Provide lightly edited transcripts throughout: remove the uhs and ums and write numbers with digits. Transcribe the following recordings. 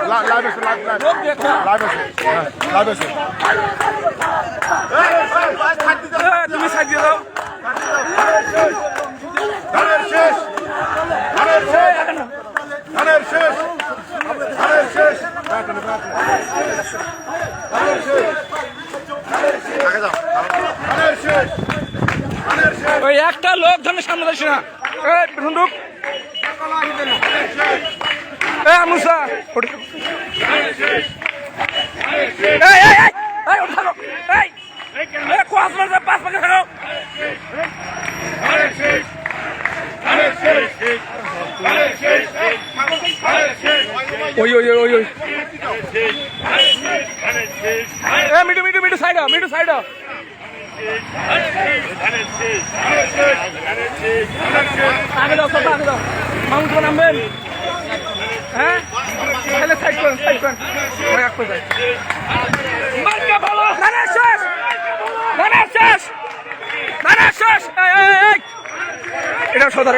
Live আছে তুমি side দিয়ে দাও ধানের শেষ ধানের শেষ ধানের শেষ ধানের শেষ ধানের শেষ ধানের শেষ ওই একটা লোক ধরনের সামনে যাচ্ছে না বন্দুক মুসা ওই ওই ওই ওই মিটু মিটু মিটু সাইড মিটু সাইড আগে দাও সব আগে দাও মাউন্ট নামবেন হ্যাঁ তাহলে সাইড করেন এক করে মার্কা ভালো ধানের শেষ ধানের শেষ ধানের শেষ এটা সদর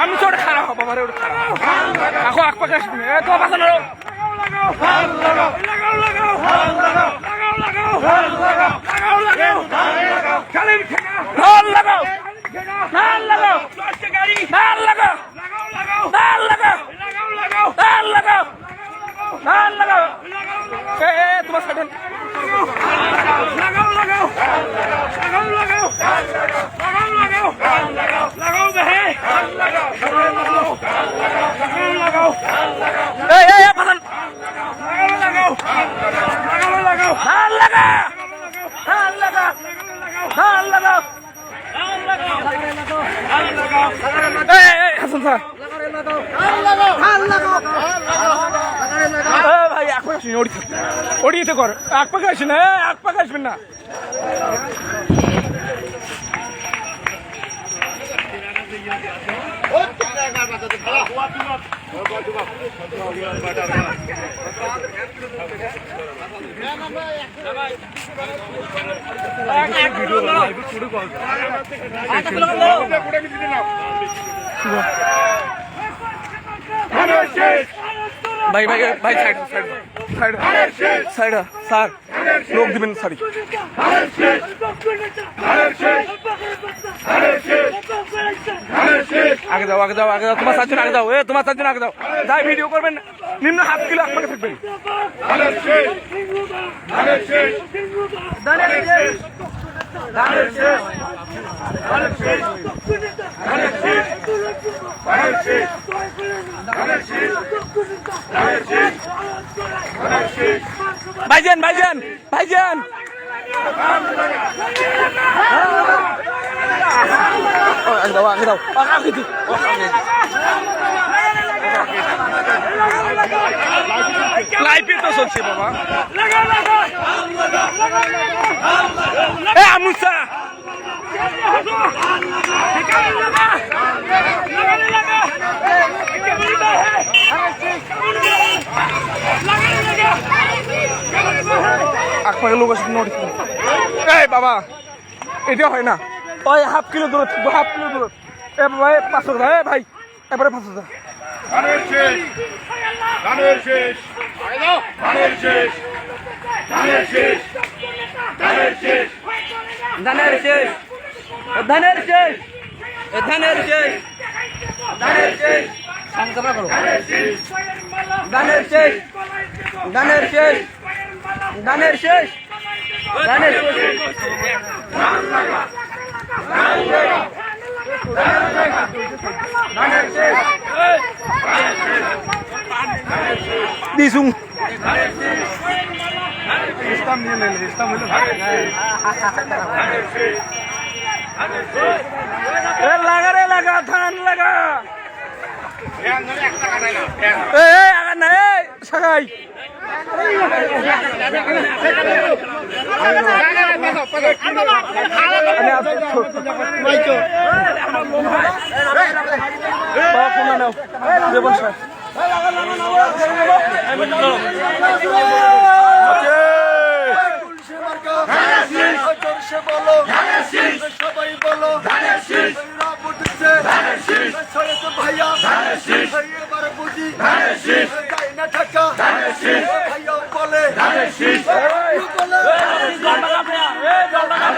আমি তো ওটা খারাপ হবো আমার ওটা খারাপ এখন এক পাকে আসবি তো বাঁচানো তোমার সাইড ভাই এক পাকে আসিনি ওড়িয়েতে কর এক পাকে আসি না এক পাকে আসবেন না ভাই ভাই ভাই সাইড সাইড সাইড স্যার লোক দিবেন সরি আগে যাও আগে যাও আগে যাও তোমার সাতজন আগে যাও তোমার সাতজন আগে যাও যাই ভিডিও করবেন নিম্ন হাফ কিলো আপনাকে থাকবেন ভাইজান ভাইজান ভাইজান আগে দাও আগে দাও লাইফে তো চলছে বাবা আমুসা আকপাকে লোক আছে নোট এই বাবা এটা হয় না ওই হাফ কিলো দূর থাকবো হাফ কিলো দূর এ বাবা 500 টাকা ভাই এবারে 500 টাকা ধানের শেষ ধানের শেষ ধানের শেষ ধানের শেষ ধানের শেষ ধানের শেষ ধানের শেষ ধানের শেষ ধানের শেষ সংগ্রাম করো ধানের শেষ ধানের শেষ ধানের শেষ ধানের শেষ দিসুং ইসলাম নিয়ে নেন, ইসলাম হলো ভালো। লাগা রে লাগা, ধান লাগা। আগা না সাগাই সবাই বলো ভাইয়া এবার বুঝি তাই না ঢাকা ভাইয়া বলে জলটা